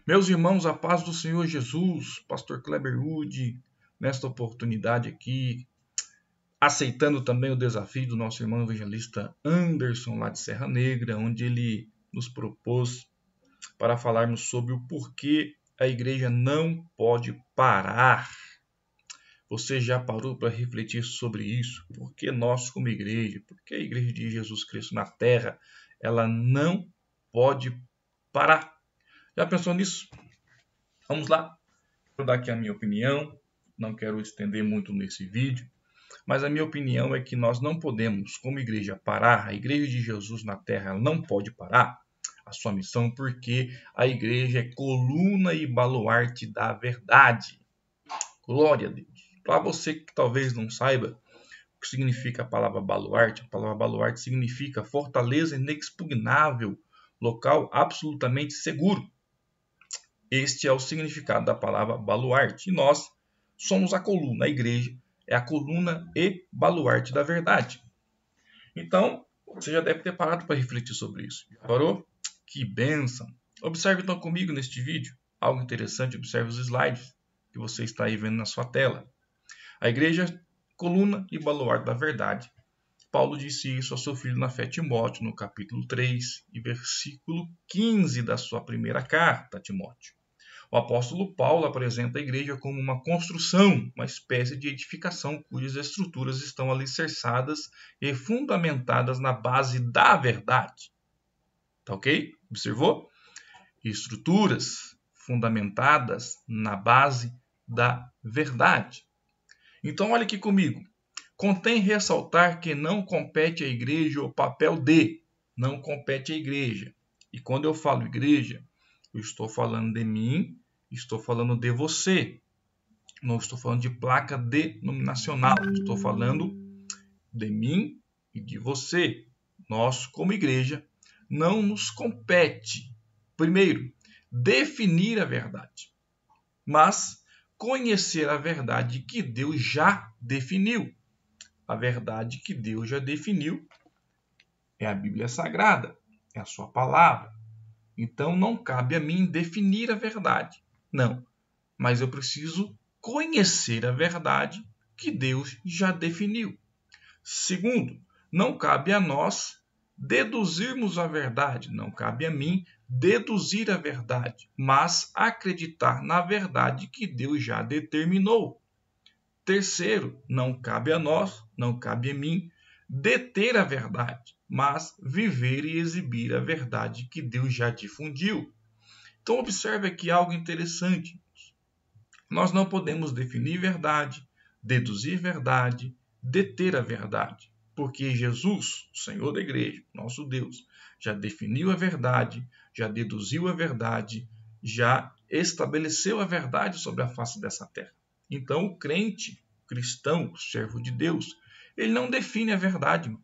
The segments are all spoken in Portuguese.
Meus irmãos, a paz do Senhor Jesus, Pastor Kleber Wood, nesta oportunidade aqui, aceitando também o desafio do nosso irmão evangelista Anderson, lá de Serra Negra, onde ele nos propôs para falarmos sobre o porquê a igreja não pode parar. Você já parou para refletir sobre isso? Por que nós, como igreja, por que a igreja de Jesus Cristo na Terra, ela não pode parar? Já pensou nisso? Vamos lá. Vou dar aqui a minha opinião, não quero estender muito nesse vídeo, mas a minha opinião é que nós não podemos, como igreja, parar. A igreja de Jesus na Terra ela não pode parar a sua missão, porque a igreja é coluna e baluarte da verdade. Glória a Deus. Para você que talvez não saiba o que significa a palavra baluarte significa fortaleza inexpugnável, local absolutamente seguro. Este é o significado da palavra baluarte. E nós somos a coluna, a igreja é a coluna e baluarte da verdade. Então, você já deve ter parado para refletir sobre isso. Já parou? Que bênção! Observe então comigo neste vídeo algo interessante. Observe os slides que você está aí vendo na sua tela. A igreja, coluna e baluarte da verdade. Paulo disse isso ao seu filho na fé Timóteo, no capítulo 3 e versículo 15 da sua primeira carta a Timóteo. O apóstolo Paulo apresenta a igreja como uma construção, uma espécie de edificação cujas estruturas estão alicerçadas e fundamentadas na base da verdade. Tá ok? Observou? Estruturas fundamentadas na base da verdade. Então, olha aqui comigo. Contém ressaltar que não compete à igreja o papel de. Não compete à igreja. E quando eu falo igreja, eu estou falando de mim, estou falando de você. Não estou falando de placa denominacional. Estou falando de mim e de você. Nós, como igreja, não nos compete, primeiro, definir a verdade, mas conhecer a verdade que Deus já definiu. A verdade que Deus já definiu é a Bíblia Sagrada, é a sua palavra. Então não cabe a mim definir a verdade. Não, mas eu preciso conhecer a verdade que Deus já definiu. Segundo, não cabe a nós deduzirmos a verdade, não cabe a mim deduzir a verdade, mas acreditar na verdade que Deus já determinou. Terceiro, não cabe a nós, não cabe a mim deter a verdade, mas viver e exibir a verdade que Deus já difundiu. Então observe aqui algo interessante. Nós não podemos definir verdade, deduzir verdade, deter a verdade, porque Jesus, o Senhor da igreja, nosso Deus, já definiu a verdade, já deduziu a verdade, já estabeleceu a verdade sobre a face dessa terra. Então o crente, o cristão, o servo de Deus, ele não define a verdade.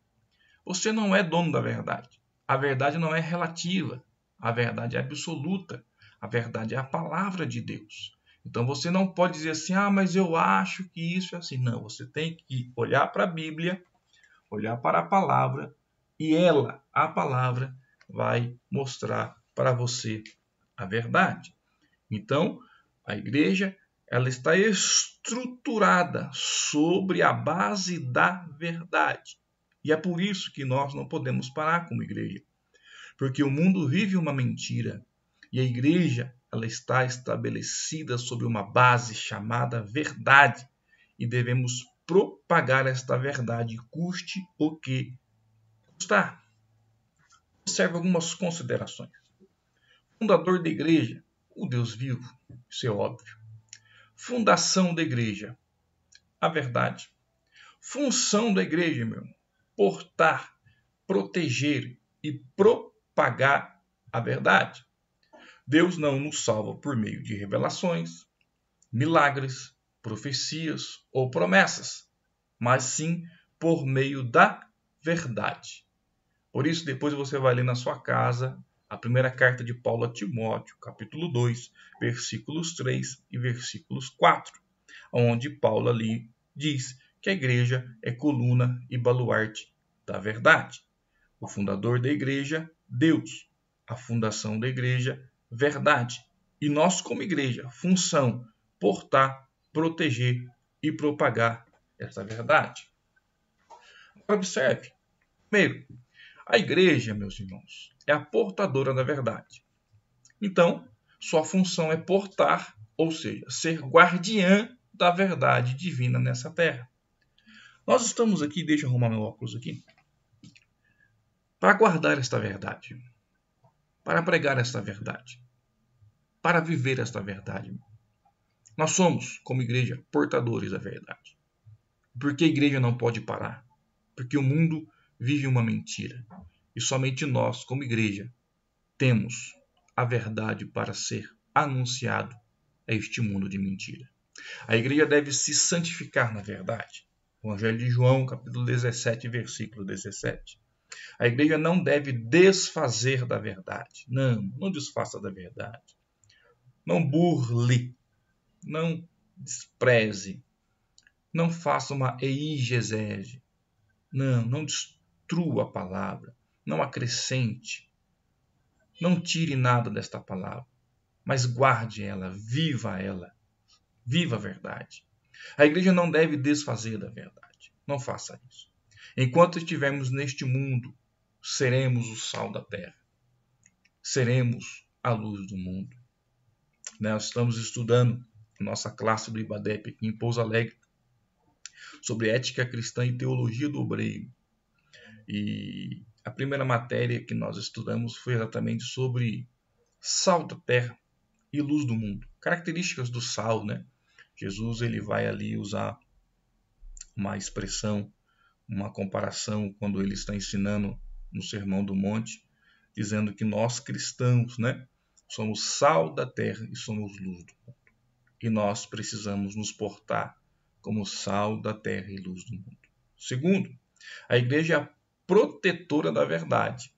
Você não é dono da verdade. A verdade não é relativa, a verdade é absoluta. A verdade é a palavra de Deus. Então você não pode dizer assim, mas eu acho que isso é assim. Não, você tem que olhar para a Bíblia, olhar para a palavra, e ela, a palavra, vai mostrar para você a verdade. Então, a igreja, ela está estruturada sobre a base da verdade. E é por isso que nós não podemos parar como igreja. Porque o mundo vive uma mentira. E a igreja, ela está estabelecida sobre uma base chamada verdade. E devemos propagar esta verdade, custe o que custar. Observe algumas considerações. Fundador da igreja, o Deus vivo, isso é óbvio. Fundação da igreja, a verdade. Função da igreja, meu irmão, portar, proteger e propagar a verdade. Deus não nos salva por meio de revelações, milagres, profecias ou promessas, mas sim por meio da verdade. Por isso, depois você vai ler na sua casa a primeira carta de Paulo a Timóteo, capítulo 2, versículos 3 e versículos 4, onde Paulo ali diz que a igreja é coluna e baluarte da verdade. O fundador da igreja, Deus. A fundação da igreja, verdade. E nós, como igreja, função, portar, proteger e propagar essa verdade. Observe. Primeiro, a igreja, meus irmãos, é a portadora da verdade. Então, sua função é portar, ou seja, ser guardiã da verdade divina nessa terra. Nós estamos aqui, deixa eu arrumar meu óculos aqui, para guardar esta verdade, para pregar esta verdade, para viver esta verdade. Nós somos, como igreja, portadores da verdade. Por que a igreja não pode parar? Porque o mundo vive uma mentira. E somente nós, como igreja, temos a verdade para ser anunciado a este mundo de mentira. A igreja deve se santificar na verdade. Evangelho de João, capítulo 17, versículo 17. A igreja não deve desfazer da verdade. Não desfaça da verdade. Não burle. Não despreze. Não faça uma exegese. Não destrua a palavra. Não acrescente. Não tire nada desta palavra, mas guarde ela, viva a verdade. A igreja não deve desfazer da verdade. Não faça isso. Enquanto estivermos neste mundo, seremos o sal da terra. Seremos a luz do mundo. Nós estamos estudando nossa classe do IBADEP aqui em Pouso Alegre sobre ética cristã e teologia do obreiro. E a primeira matéria que nós estudamos foi exatamente sobre sal da terra e luz do mundo. Características do sal, né? Jesus ele vai ali usar uma expressão, uma comparação quando ele está ensinando no Sermão do Monte, dizendo que nós cristãos, né, somos sal da terra e somos luz do mundo. E nós precisamos nos portar como sal da terra e luz do mundo. Segundo, a igreja é a protetora da verdade.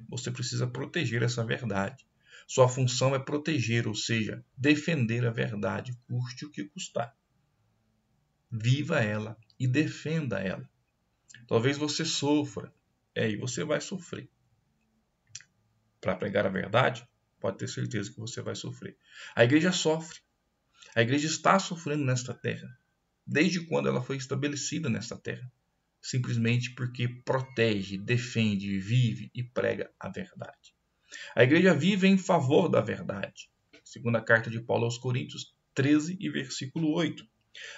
Você precisa proteger essa verdade. Sua função é proteger, ou seja, defender a verdade, custe o que custar. Viva ela e defenda ela. Talvez você sofra, e você vai sofrer. Para pregar a verdade, pode ter certeza que você vai sofrer. A igreja sofre. A igreja está sofrendo nesta terra, desde quando ela foi estabelecida nesta terra. Simplesmente porque protege, defende, vive e prega a verdade. A igreja vive em favor da verdade. Segunda carta de Paulo aos Coríntios 13 e versículo 8.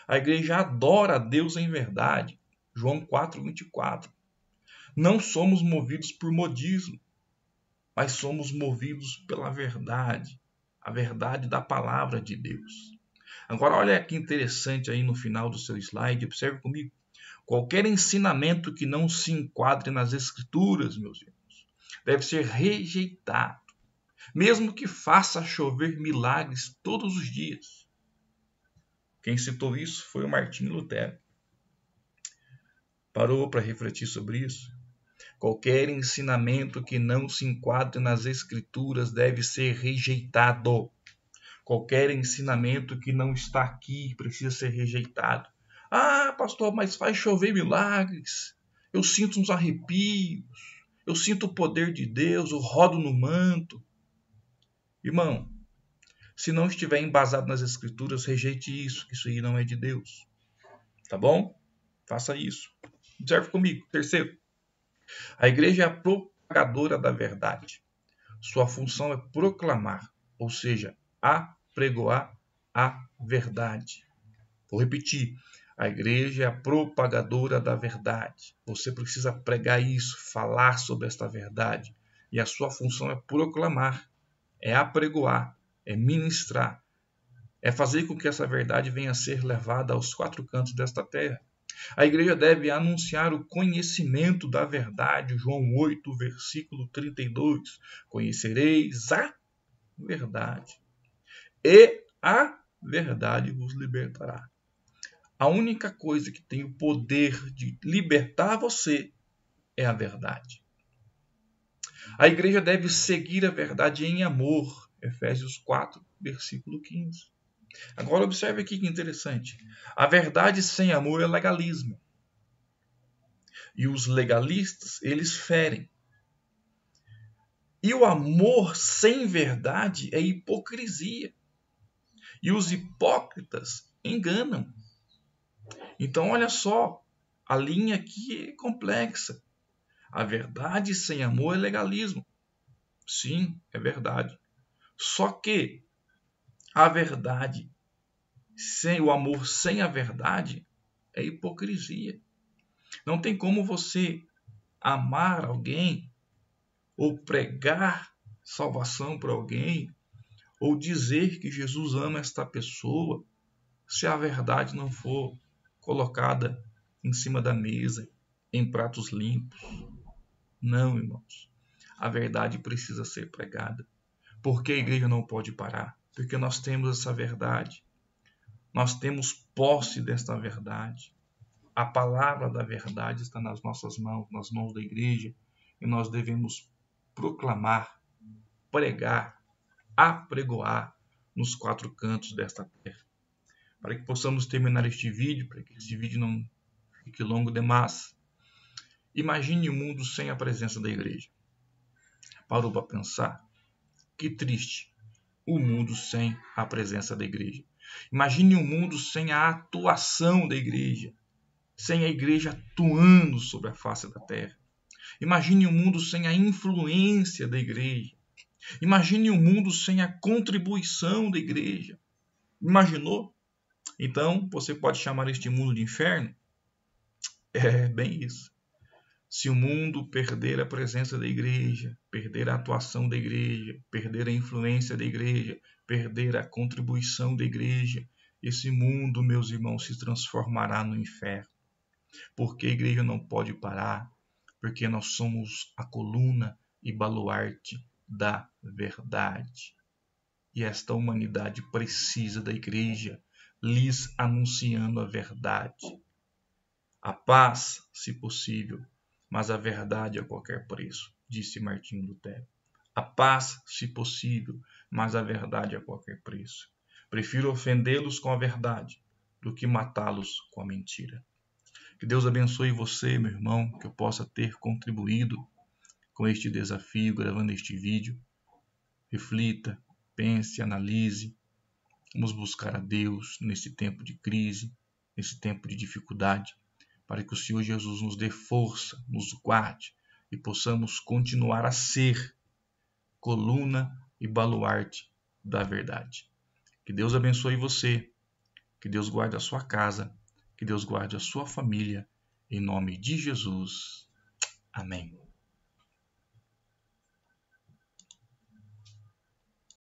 A igreja adora a Deus em verdade. João 4, 24. Não somos movidos por modismo, mas somos movidos pela verdade. A verdade da palavra de Deus. Agora olha que interessante aí no final do seu slide. Observe comigo. Qualquer ensinamento que não se enquadre nas Escrituras, meus irmãos, deve ser rejeitado, mesmo que faça chover milagres todos os dias. Quem citou isso foi o Martinho Lutero. Parou para refletir sobre isso? Qualquer ensinamento que não se enquadre nas Escrituras deve ser rejeitado. Qualquer ensinamento que não está aqui precisa ser rejeitado. Ah, pastor, mas faz chover milagres. Eu sinto uns arrepios. Eu sinto o poder de Deus, eu rodo no manto. Irmão, se não estiver embasado nas Escrituras, rejeite isso, que isso aí não é de Deus. Tá bom? Faça isso. Observe comigo. Terceiro, a igreja é a propagadora da verdade. Sua função é proclamar, ou seja, apregoar a verdade. Vou repetir. A igreja é a propagadora da verdade. Você precisa pregar isso, falar sobre esta verdade. E a sua função é proclamar, é apregoar, é ministrar, é fazer com que essa verdade venha a ser levada aos quatro cantos desta terra. A igreja deve anunciar o conhecimento da verdade. João 8, versículo 32. Conhecereis a verdade, e a verdade vos libertará. A única coisa que tem o poder de libertar você é a verdade. A igreja deve seguir a verdade em amor. Efésios 4, versículo 15. Agora observe aqui que interessante. A verdade sem amor é legalismo. E os legalistas, eles ferem. E o amor sem verdade é hipocrisia. E os hipócritas enganam. Então, olha só, a linha aqui é complexa. A verdade sem amor é legalismo. Sim, é verdade. Só que a verdade sem o amor sem a verdade é hipocrisia. Não tem como você amar alguém ou pregar salvação para alguém ou dizer que Jesus ama esta pessoa se a verdade não for colocada em cima da mesa, em pratos limpos. Não, irmãos. A verdade precisa ser pregada. Por que a igreja não pode parar? Porque nós temos essa verdade. Nós temos posse desta verdade. A palavra da verdade está nas nossas mãos, nas mãos da igreja, e nós devemos proclamar, pregar, apregoar nos 4 cantos desta terra. Para que possamos terminar este vídeo, para que este vídeo não fique longo demais. Imagine um mundo sem a presença da igreja. Parou para pensar? Que triste o mundo sem a presença da igreja. Imagine um mundo sem a atuação da igreja, sem a igreja atuando sobre a face da terra. Imagine um mundo sem a influência da igreja. Imagine um mundo sem a contribuição da igreja. Imaginou? Então, você pode chamar este mundo de inferno? É bem isso. Se o mundo perder a presença da igreja, perder a atuação da igreja, perder a influência da igreja, perder a contribuição da igreja, esse mundo, meus irmãos, se transformará no inferno. Porque a igreja não pode parar, porque nós somos a coluna e baluarte da verdade. E esta humanidade precisa da igreja, lhes anunciando a verdade. A paz, se possível, mas a verdade a qualquer preço, disse Martinho Lutero. A paz, se possível, mas a verdade a qualquer preço. Prefiro ofendê-los com a verdade do que matá-los com a mentira. Que Deus abençoe você, meu irmão, que eu possa ter contribuído com este desafio, gravando este vídeo. Reflita, pense, analise. Vamos buscar a Deus nesse tempo de crise, nesse tempo de dificuldade, para que o Senhor Jesus nos dê força, nos guarde e possamos continuar a ser coluna e baluarte da verdade. Que Deus abençoe você, que Deus guarde a sua casa, que Deus guarde a sua família, em nome de Jesus. Amém.